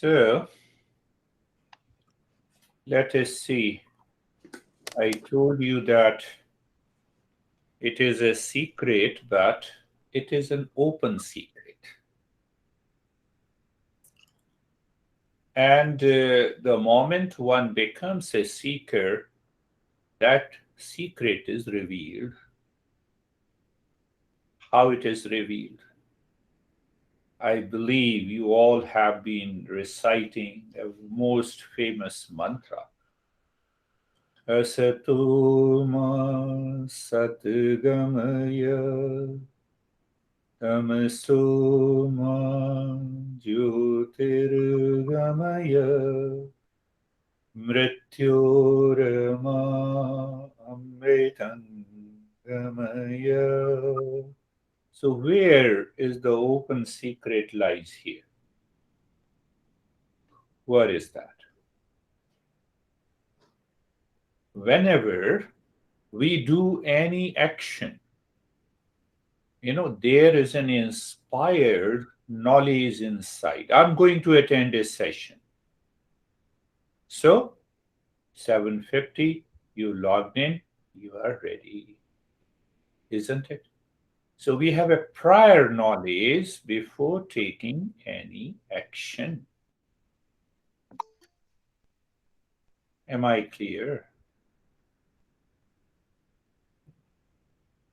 So let us see. I told you that it is a secret, but it is an open secret. And the moment one becomes a seeker, that secret is revealed. How it is revealed? I believe you all have been reciting a most famous mantra. Asato ma satgamaya tamaso ma jyotirgamaya mrityorama amritangamaya. So where is the open secret lies here? What is that? Whenever we do any action, there is an inspired knowledge inside. I'm going to attend a session. So 7:50, you logged in, you are ready, isn't it? So we have a prior knowledge before taking any action. Am I clear?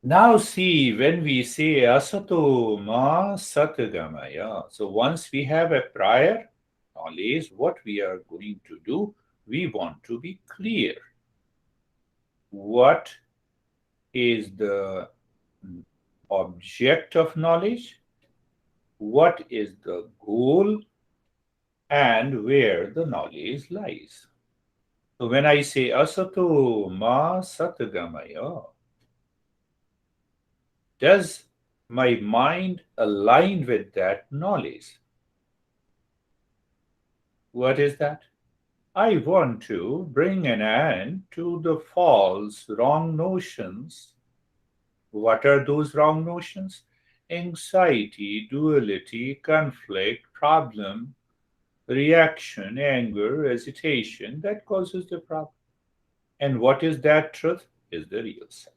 Now see, when we say asato ma satgamaya, so once we have a prior knowledge, what we are going to do, we want to be clear. What is the object of knowledge? What is the goal? And where the knowledge lies. So when I say asato ma satgamaya, does my mind align with that knowledge? What is that? I want to bring an end to the false, wrong notions. What are those wrong notions? Anxiety, duality, conflict, problem, reaction, anger, hesitation. That causes the problem. And what is that truth? Is the real self.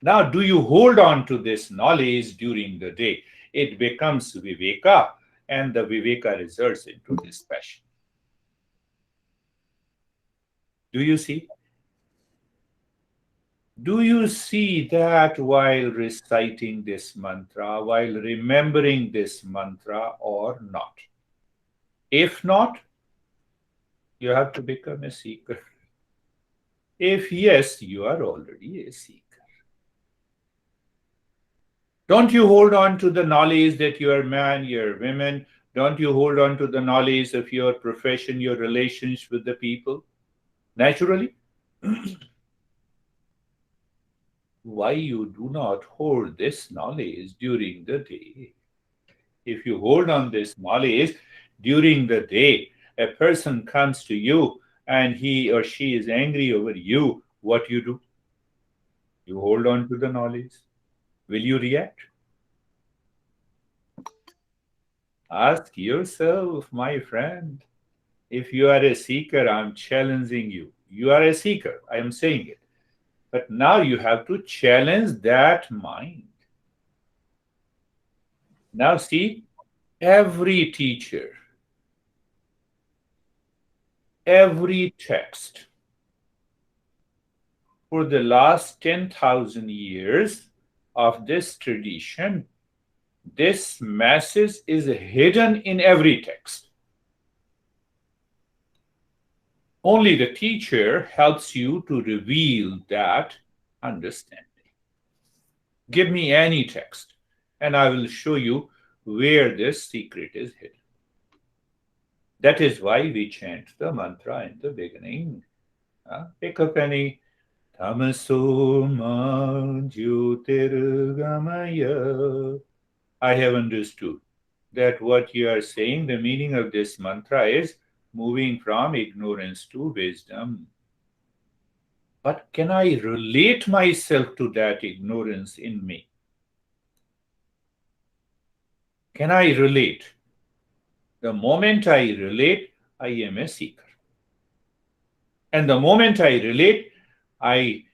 Now, do you hold on to this knowledge during the day? It becomes viveka, and the viveka results into dispassion. Do you see? Do you see that while reciting this mantra, while remembering this mantra, or not? If not, you have to become a seeker. If yes, you are already a seeker. Don't you hold on to the knowledge that you are man, you are women? Don't you hold on to the knowledge of your profession, your relations with the people? Naturally. Why you do not hold this knowledge during the day? If you hold on this knowledge during the day, a person comes to you and he or she is angry over you, what you do? You hold on to the knowledge. Will you react? Ask yourself, my friend. If you are a seeker, I'm challenging you. You are a seeker, I am saying it. But now you have to challenge that mind. Now see, every teacher, every text for the last 10,000 years of this tradition, this message is hidden in every text. Only the teacher helps you to reveal that understanding. Give me any text, and I will show you where this secret is hidden. That is why we chant the mantra in the beginning. Pick up any Tamaso ma jyotirgamaya. I have understood that what you are saying, the meaning of this mantra is moving from ignorance to wisdom. But can I relate myself to that ignorance in me? Can I relate? The moment I relate, I am a seeker. And the moment I relate, I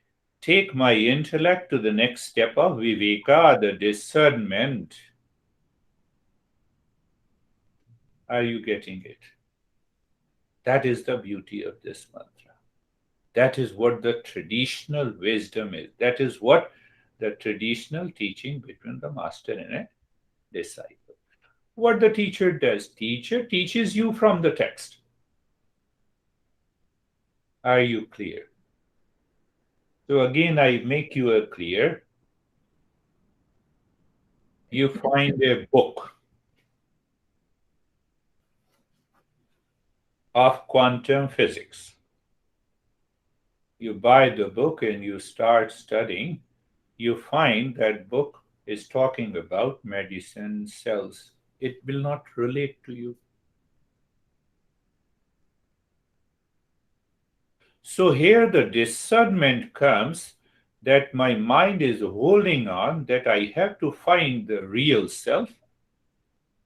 take my intellect to the next step of viveka, the discernment. Are you getting it? That is the beauty of this mantra. That is what the traditional wisdom is. That is what the traditional teaching between the master and a disciple. What the teacher does, teacher teaches you from the text. Are you clear? So again, I make you a clear. You find a book of quantum physics. You buy the book and you start studying. You find that book is talking about medicine, cells. It will not relate to you. So here the discernment comes that my mind is holding on, that I have to find the real self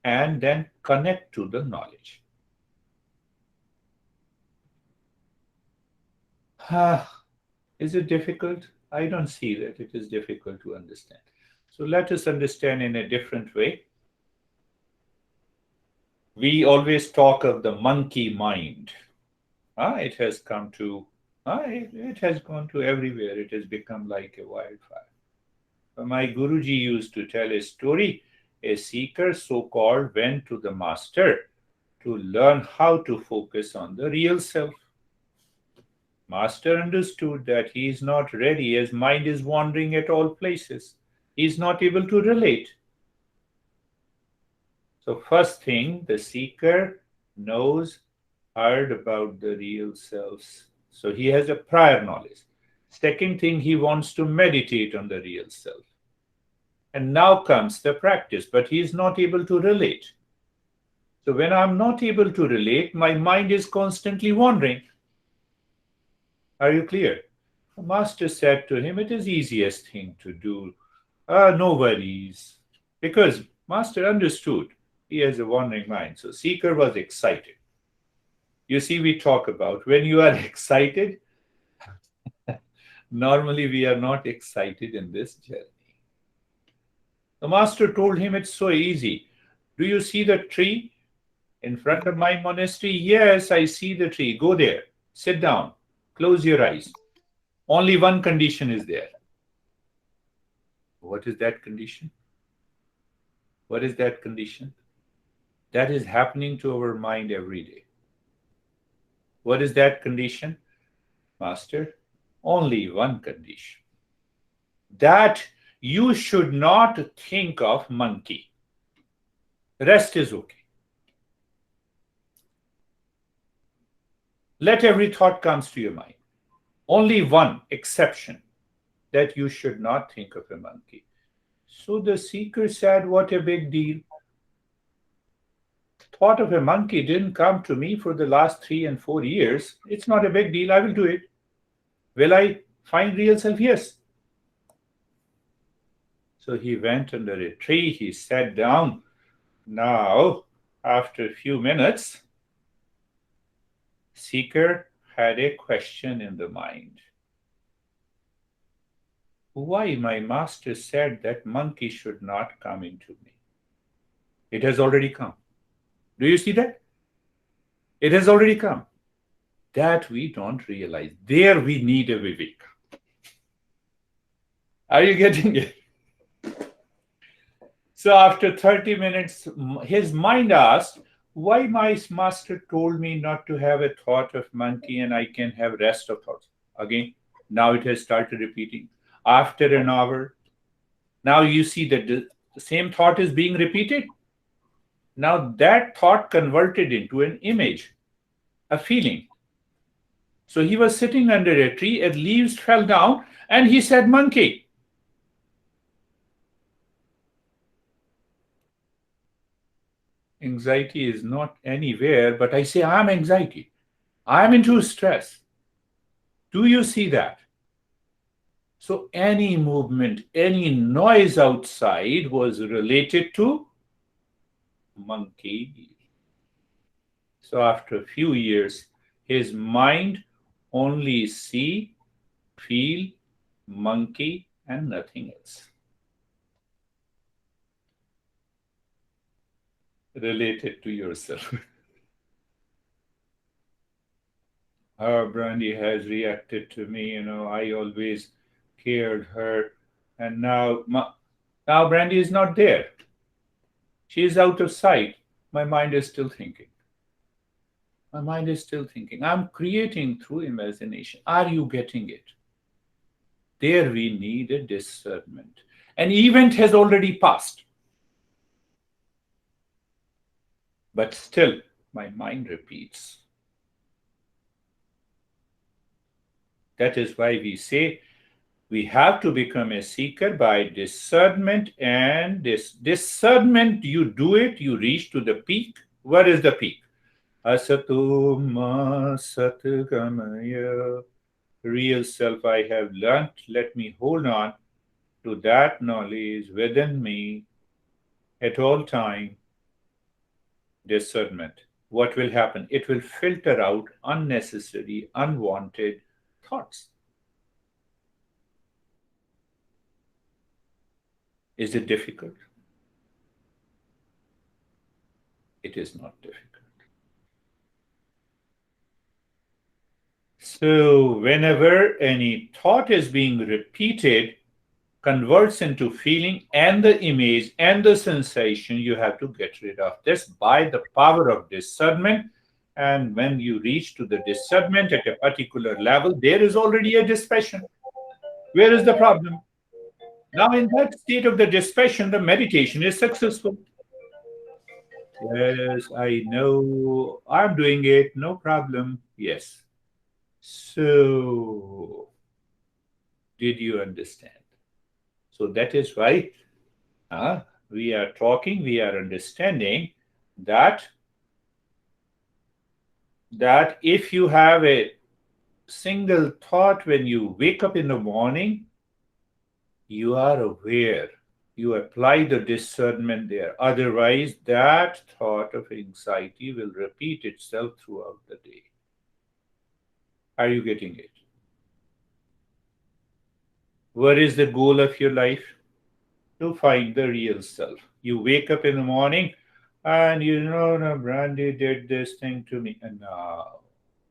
and then connect to the knowledge. Is it difficult? I don't see that it is difficult to understand. So let us understand in a different way. We always talk of the monkey mind. It has come to, it has gone to everywhere. It has become like a wildfire. My Guruji used to tell a story. A seeker, so-called, went to the master to learn how to focus on the real self. Master understood that he is not ready, his mind is wandering at all places. He is not able to relate. So first thing, the seeker knows, heard about the real selves. So he has a prior knowledge. Second thing, he wants to meditate on the real self. And now comes the practice, but he is not able to relate. So when I'm not able to relate, my mind is constantly wandering. Are you clear? The master said to him, it is easiest thing to do. No worries. Because master understood he has a wandering mind. So seeker was excited. You see, we talk about when you are excited, normally we are not excited in this journey. The master told him it's so easy. Do you see the tree in front of my monastery? Yes, I see the tree. Go there. Sit down. Close your eyes. Only one condition is there. What is that condition? What is that condition? That is happening to our mind every day. What is that condition? Master, only one condition. That you should not think of monkey. Rest is okay. Let every thought comes to your mind. Only one exception, that you should not think of a monkey. So the seeker said, what a big deal. Thought of a monkey didn't come to me for the last 3 and 4 years. It's not a big deal. I will do it. Will I find real self? Yes. So he went under a tree. He sat down. Now, after a few minutes, seeker had a question in the mind. Why my master said that monkey should not come into me? It has already come. Do you see that? It has already come. That we don't realize. There we need a viveka. Are you getting it? So after 30 minutes, his mind asked, why my master told me not to have a thought of monkey and I can have rest of thoughts? Again, now it has started repeating. After an hour, now you see that the same thought is being repeated. Now that thought converted into an image, a feeling. So he was sitting under a tree, and leaves fell down, and he said, monkey. Anxiety is not anywhere, but I say, I'm anxiety. I'm into stress. Do you see that? So any movement, any noise outside was related to monkey. So after a few years, his mind only see, feel, monkey, and nothing else. Related to yourself. How Brandy has reacted to me, I always cared her, and now Brandy is not there. She is out of sight. My mind is still thinking. My mind is still thinking. I'm creating through imagination. Are you getting it? There we need a discernment. An event has already passed, but still my mind repeats. That is why we say we have to become a seeker by discernment, and this discernment, you do it, you reach to the peak. What is the peak? Asato ma satgamaya. Real self I have learnt. Let me hold on to that knowledge within me at all time. Discernment. What will happen? It will filter out unnecessary, unwanted thoughts. Is it difficult? It is not difficult. So, whenever any thought is being repeated, converts into feeling and the image and the sensation, you have to get rid of this by the power of discernment. And when you reach to the discernment at a particular level, there is already a dispassion. Where is the problem? Now, in that state of the dispassion, the meditation is successful. Yes, I know I'm doing it, no problem. Yes. So, did you understand? So, that is why we are talking, we are understanding that if you have a single thought when you wake up in the morning, you are aware. You apply the discernment there. Otherwise, that thought of anxiety will repeat itself throughout the day. Are you getting it? What is the goal of your life? To find the real self. You wake up in the morning and no, Brandy did this thing to me. And now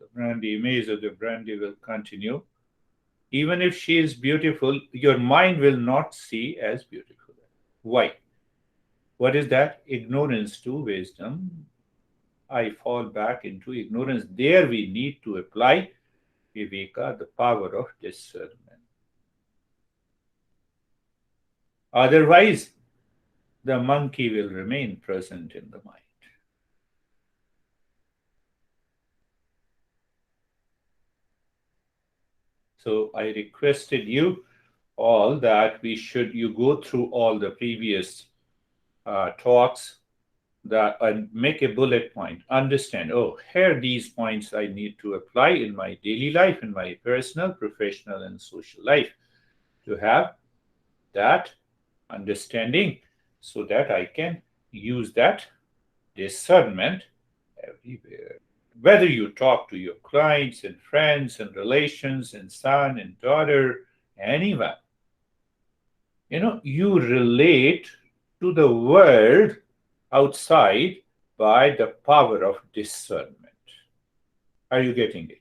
the Brandy image of the Brandy will continue. Even if she is beautiful, your mind will not see as beautiful. Why? What is that? Ignorance to wisdom. I fall back into ignorance. There we need to apply viveka, the power of discernment. Otherwise, the monkey will remain present in the mind. So I requested you all that you go through all the previous talks that and make a bullet point. Understand, here these points I need to apply in my daily life, in my personal, professional, and social life to have that understanding so that I can use that discernment everywhere. Whether you talk to your clients and friends and relations and son and daughter, anyone, you relate to the world outside by the power of discernment. Are you getting it?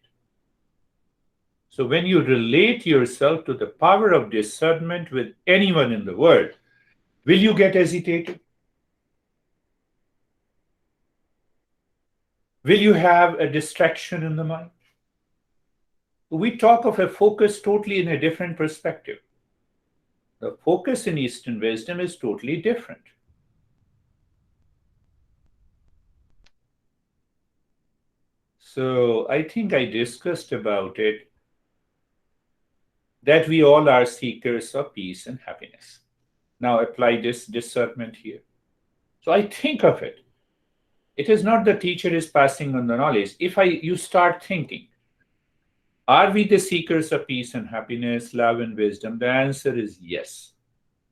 So when you relate yourself to the power of discernment with anyone in the world, will you get agitated? Will you have a distraction in the mind? We talk of a focus totally in a different perspective. The focus in Eastern wisdom is totally different. So I think I discussed about it, that we all are seekers of peace and happiness. Now apply this discernment here. So I think of it. It is not the teacher is passing on the knowledge. If you start thinking, are we the seekers of peace and happiness, love and wisdom? The answer is yes.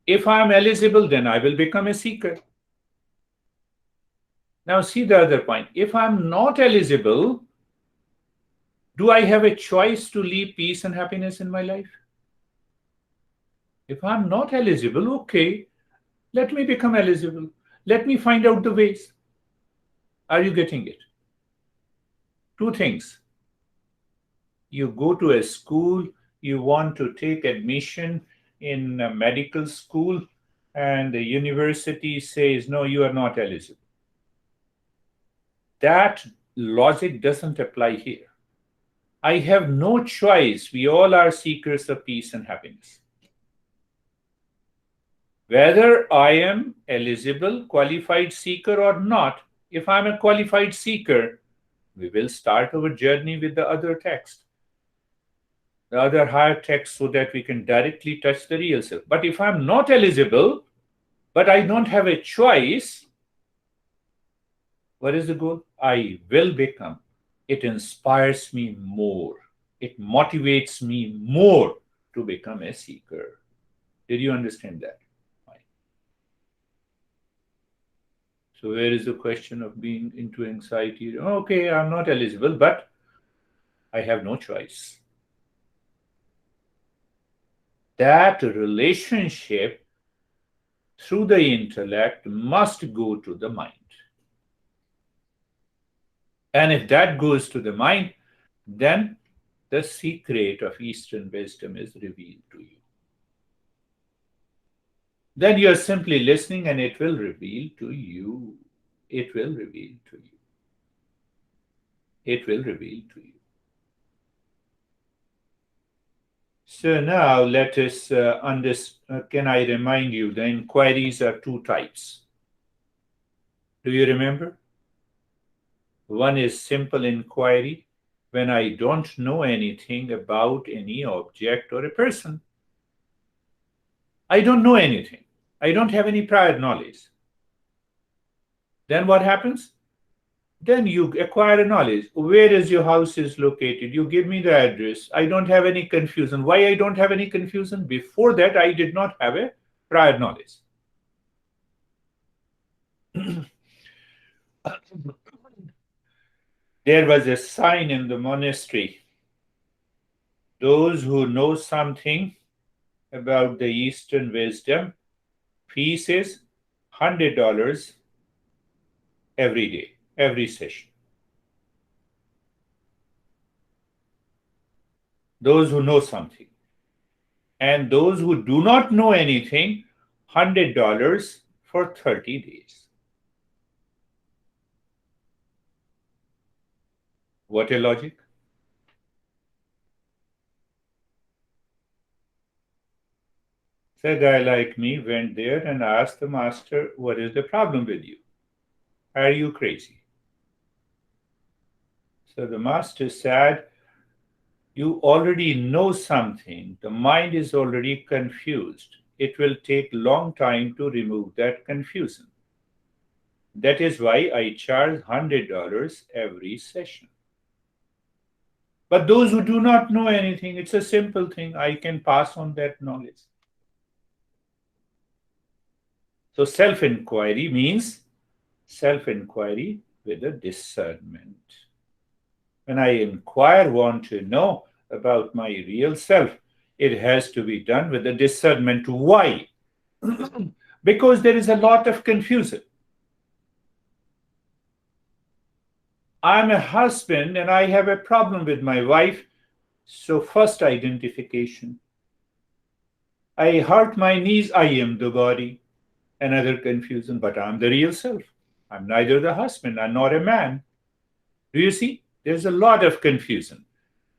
If I am eligible, then I will become a seeker. Now, see the other point. If I'm not eligible, do I have a choice to leave peace and happiness in my life? If I'm not eligible, okay, let me become eligible. Let me find out the ways. Are you getting it? Two things. You go to a school, you want to take admission in a medical school, and the university says, no, you are not eligible. That logic doesn't apply here. I have no choice. We all are seekers of peace and happiness. Whether I am eligible, qualified seeker or not, if I'm a qualified seeker, we will start our journey with the other text, the other higher text, so that we can directly touch the real self. But if I'm not eligible, but I don't have a choice, what is the goal? I will become. It inspires me more. It motivates me more to become a seeker. Did you understand that? So where is the question of being into anxiety? Okay, I'm not eligible, but I have no choice. That relationship through the intellect must go to the mind. And if that goes to the mind, then the secret of Eastern wisdom is revealed to you. Then you're simply listening and it will reveal to you. It will reveal to you. It will reveal to you. So now let us can I remind you, the inquiries are two types. Do you remember? One is simple inquiry, when I don't know anything about any object or a person. I don't know anything. I don't have any prior knowledge. Then what happens? Then you acquire a knowledge. Where is your house is located? You give me the address. I don't have any confusion. Why I don't have any confusion? Before that, I did not have a prior knowledge. There was a sign in the monastery. Those who know something about the Eastern wisdom, fees is $100 every day, every session. Those who know something. And those who do not know anything, $100 for 30 days. What a logic. So a guy like me went there and asked the master, what is the problem with you? Are you crazy? So the master said, you already know something. The mind is already confused. It will take long time to remove that confusion. That is why I charge $100 every session. But those who do not know anything, it's a simple thing. I can pass on that knowledge. So self-inquiry means self-inquiry with a discernment. When I inquire, want to know about my real self, it has to be done with a discernment. Why? Because there is a lot of confusion. I'm a husband and I have a problem with my wife. So first identification. I hurt my knees, I am the body. Another confusion, but I'm the real self. I'm neither the husband, I'm not a man. Do you see? There's a lot of confusion.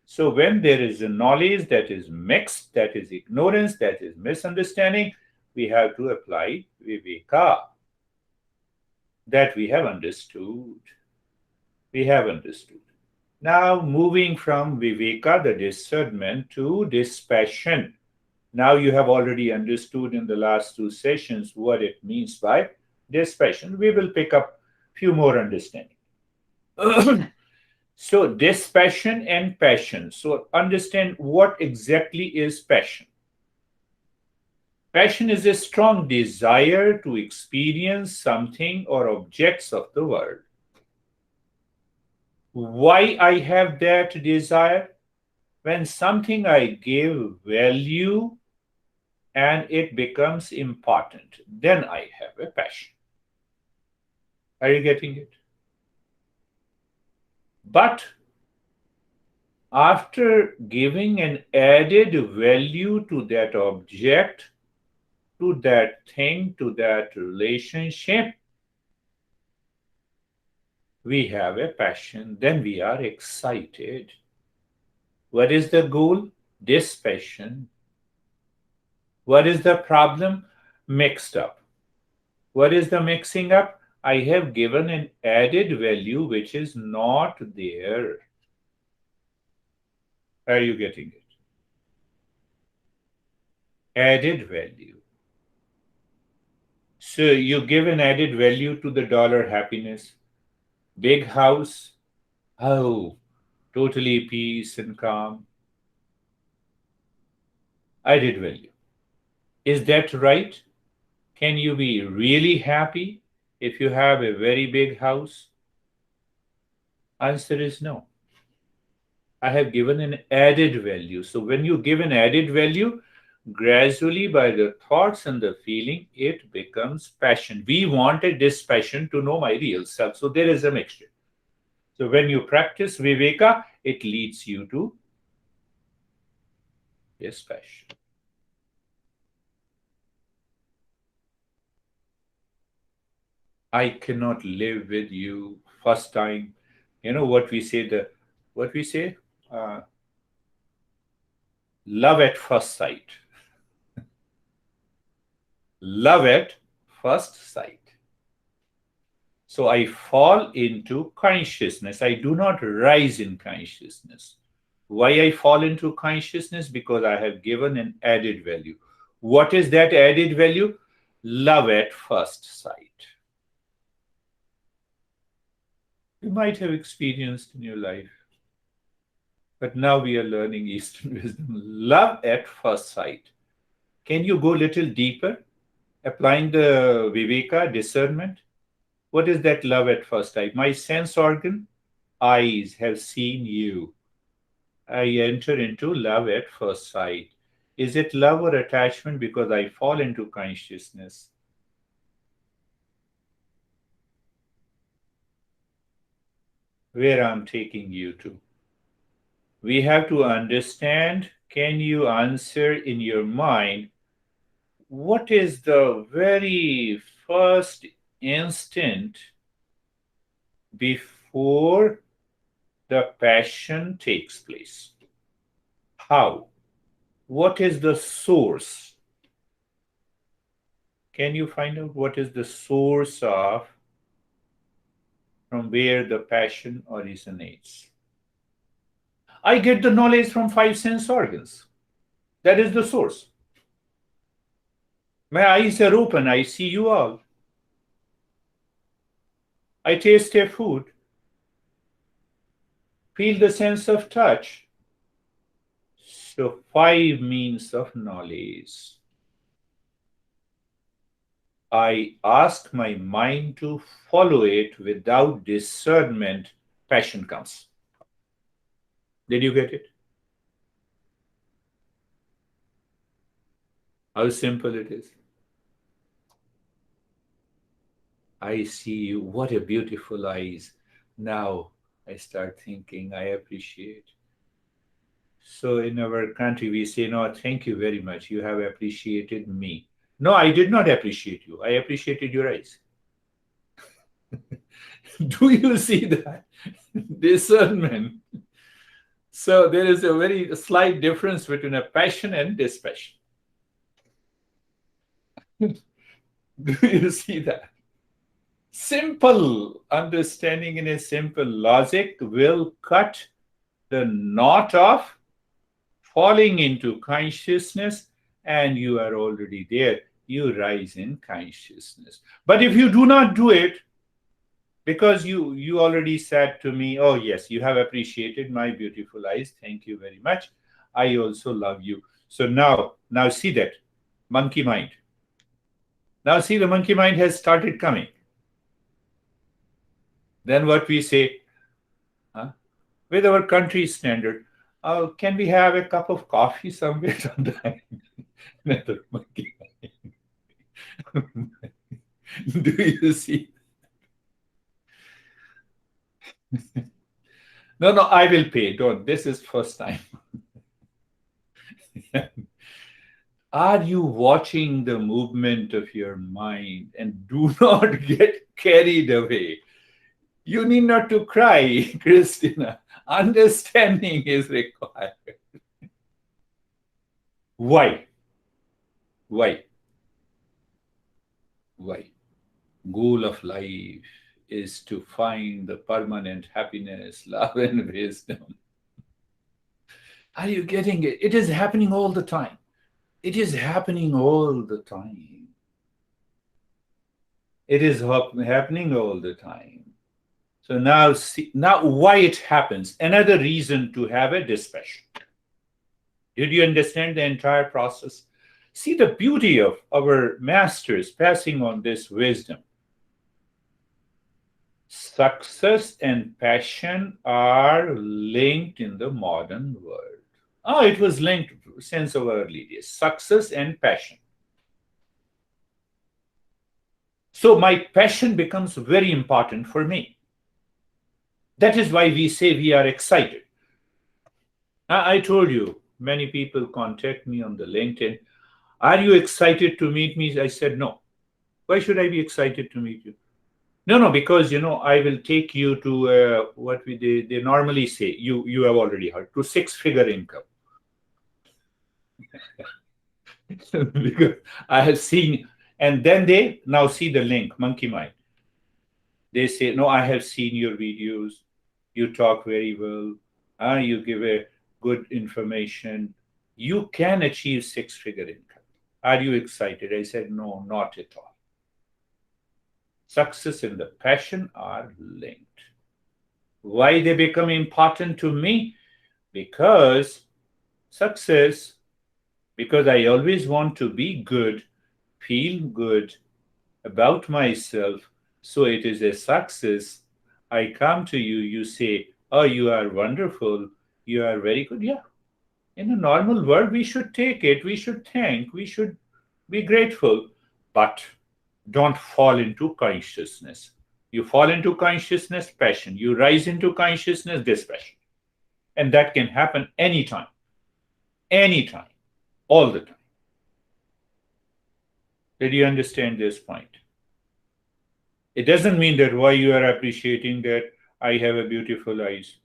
So when there is a knowledge that is mixed, that is ignorance, that is misunderstanding, we have to apply viveka. That we have understood. We have understood. Now moving from viveka, the discernment, to dispassion. Now you have already understood in the last two sessions what it means by dispassion. We will pick up a few more understanding. So dispassion and passion. So understand what exactly is passion. Passion is a strong desire to experience something or objects of the world. Why I have that desire? When something I give value and it becomes important, then I have a passion. Are you getting it? But after giving an added value to that object, to that thing, to that relationship, we have a passion, then we are excited. What is the goal? Dispassion. What is the problem? Mixed up. What is the mixing up? I have given an added value which is not there. Are you getting it? Added value. So you give an added value to the dollar happiness. Big house. Oh, totally peace and calm. Added value. Is that right? Can you be really happy if you have a very big house? Answer is no. I have given an added value. So when you give an added value, gradually by the thoughts and the feeling, it becomes passion. We want a dispassion to know my real self. So there is a mixture. So when you practice viveka, it leads you to dispassion. I cannot live with you. First time, you know what we say, uh, love at first sight. Love at first sight. So I fall into consciousness. I do not rise in consciousness. Why I fall into consciousness? Because I have given an added value. What is that added value? Love at first sight. You might have experienced in your life, but now we are learning Eastern wisdom. Love at first sight. Can you go a little deeper? Applying the viveka, discernment. What is that love at first sight? My sense organ, eyes have seen you. I enter into love at first sight. Is it love or attachment because I fall into consciousness? Where I'm taking you to. We have to understand, can you answer in your mind, what is the very first instant before the passion takes place? How? What is the source? Can you find out what is the source of from where the passion originates? I get the knowledge from five sense organs. That is the source. My eyes are open. I see you all. I taste a food. Feel the sense of touch. So five means of knowledge. I ask my mind to follow it without discernment, passion comes. Did you get it? How simple it is. I see you. What a beautiful eyes. Now I start thinking, I appreciate. So in our country, we say, no, thank you very much. You have appreciated me. No, I did not appreciate you. I appreciated your eyes. Do you see that? Discernment. So there is a very slight difference between a passion and dispassion. Do you see that? Simple understanding and a simple logic will cut the knot of falling into consciousness, and you are already there. You rise in consciousness. But if you do not do it, because you already said to me, oh yes, you have appreciated my beautiful eyes, thank you very much, I also love you. So now see that Monkey mind. Now see, the monkey mind has started coming. Then what we say, huh? With our country standard, can we have a cup of coffee somewhere sometime? Another monkey mind. Do you see? No, no, I will pay. Don't. This is first time. Are you watching the movement of your mind and do not get carried away? You need not to cry, Christina. Understanding is required. Why? Why? Why? Goal of life is to find the permanent happiness, love, and wisdom. Are you getting it? It is happening all the time. It is happening all the time. It is happening all the time. So now, see, now why it happens? Another reason to have a dispassion. Did you understand the entire process? See the beauty of our masters passing on this wisdom. Success and passion are linked in the modern world. It was linked since our early days. Success and passion. So my passion becomes very important for me. That is why we say we are excited. I told you, many people contact me on the LinkedIn. Are you excited to meet me? I said, no. Why should I be excited to meet you? No, because, I will take you to what they normally say, you have already heard, to six-figure income. Because I have seen, and then they now see the link, monkey mind. They say, no, I have seen your videos. You talk very well. You give a good information. You can achieve six-figure income. Are you excited? I said, no, not at all. Success and the passion are linked. Why they become important to me? Because success, because I always want to be good, feel good about myself. So it is a success. I come to you, you say, oh, you are wonderful. You are very good. Yeah. In a normal world, we should take it. We should thank. We should be grateful. But don't fall into consciousness. You fall into consciousness, passion. You rise into consciousness, dispassion. And that can happen anytime, all the time. Did you understand this point? It doesn't mean that why you are appreciating that I have a beautiful eyes.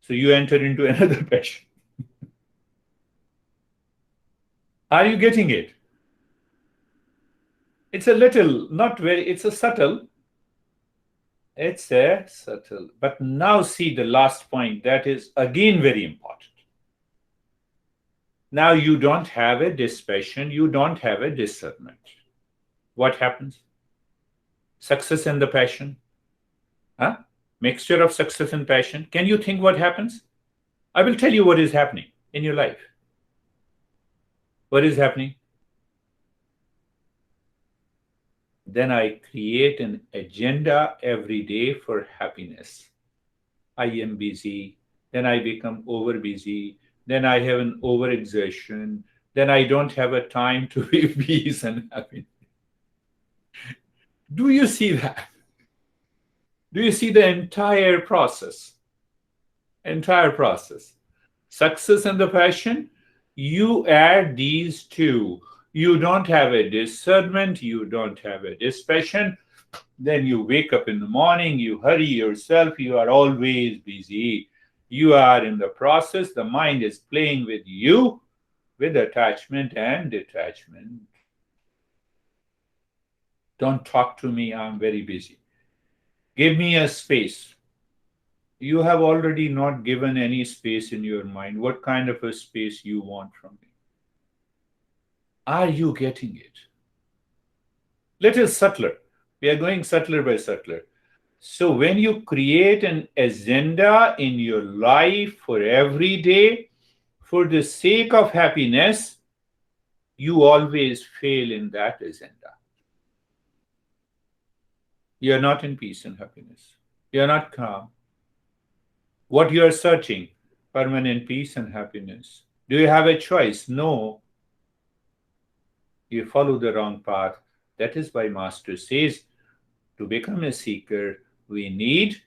So you enter into another passion. Are you getting it? It's a little, not very, it's a subtle. But now see the last point. That is again very important. Now you don't have a dispassion. You don't have a discernment. What happens? Success and the passion. Mixture of success and passion. Can you think what happens? I will tell you what is happening in your life. What is happening? Then I create an agenda every day for happiness. I am busy. Then I become over busy. Then I have an overexertion. Then I don't have a time to be peace and happiness. Do you see that? Do you see the entire process? Entire process. Success and the passion, you add these two. You don't have a discernment, you don't have a dispassion. Then you wake up in the morning, you hurry yourself, you are always busy. You are in the process, the mind is playing with you with attachment and detachment. Don't talk to me, I'm very busy. Give me a space. You have already not given any space in your mind. What kind of a space you want from me? Are you getting it? Little subtler. We are going subtler by subtler. So when you create an agenda in your life for every day, for the sake of happiness, You always fail in that agenda. You're not in peace and happiness. You're not calm. What you are searching, permanent peace and happiness. Do you have a choice? No, you follow the wrong path. That is why Master says to become a seeker, we need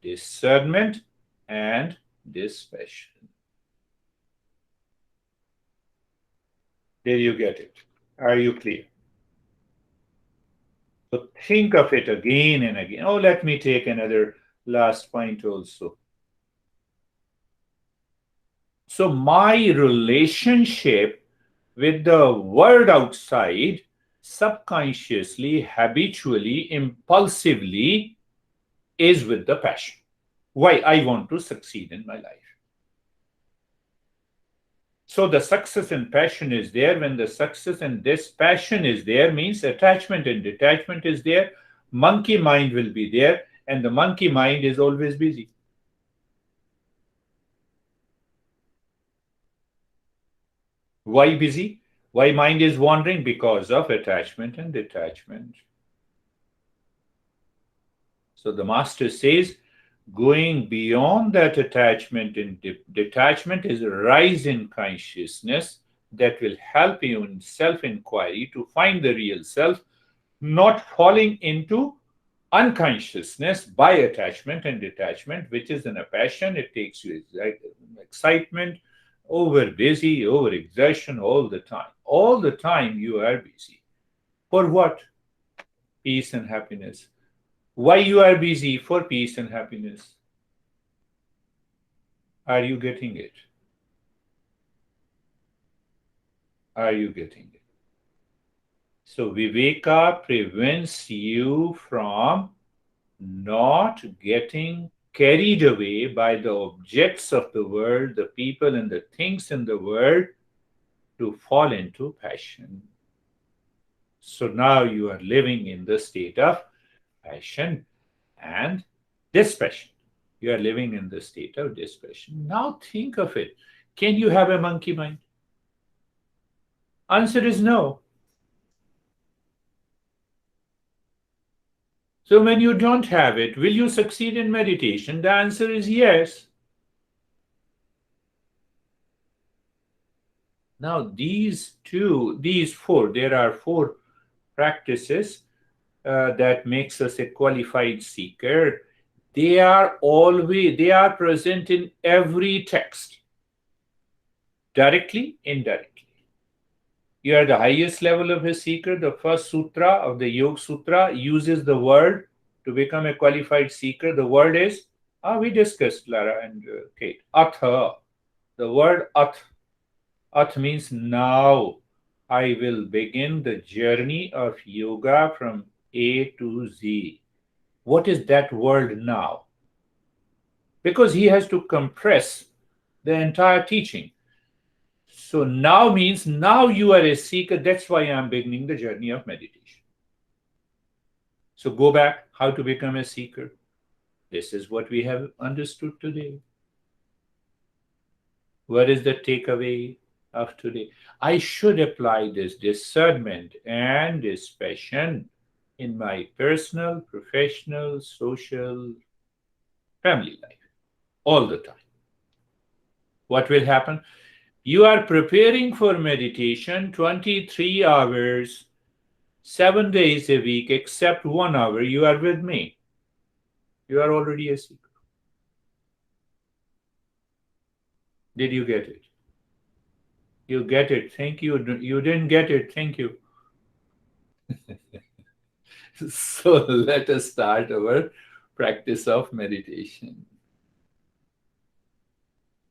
discernment and dispassion. Did you get it? Are you clear? So think of it again and again. Oh, let me take another last point also. So, my relationship with the world outside, subconsciously, habitually, impulsively, is with the passion. Why? I want to succeed in my life. So the success and passion is there. When the success and this passion is there, means attachment and detachment is there. Monkey mind will be there, and the monkey mind is always busy. Why busy? Why mind is wandering? Because of attachment and detachment. So the master says, going beyond that attachment and detachment is a rise in consciousness that will help you in self inquiry to find the real self, not falling into unconsciousness by attachment and detachment, which is in a passion. It takes you excitement, over busy, over exertion all the time. All the time you are busy. For what? Peace and happiness. Why you are busy? For peace and happiness. Are you getting it? Are you getting it? So Viveka prevents you from not getting carried away by the objects of the world, the people and the things in the world, to fall into passion. So now you are living in the state of passion and dispassion. You are living in the state of dispassion. Now think of it. Can you have a monkey mind? Answer is no. So when you don't have it, will you succeed in meditation? The answer is yes. Now there are four practices that makes us a qualified seeker. They are present in every text, directly, indirectly. You are the highest level of a seeker. The first sutra of the Yoga Sutra uses the word to become a qualified seeker. The word is, we discussed, Lara and Kate, atha. The word ath means now. I will begin the journey of yoga from A to Z. What is that word now? Because he has to compress the entire teaching. So now means now you are a seeker. That's why I'm beginning the journey of meditation. So go back, how to become a seeker. This is what we have understood today. What is the takeaway of today? I should apply this discernment and dispassion in my personal, professional, social, family life all the time. What will happen? You are preparing for meditation 23 hours, 7 days a week, except 1 hour. You are with me. You are already a seeker. Did you get it? You get it. Thank you. You didn't get it. Thank you. So let us start our practice of meditation.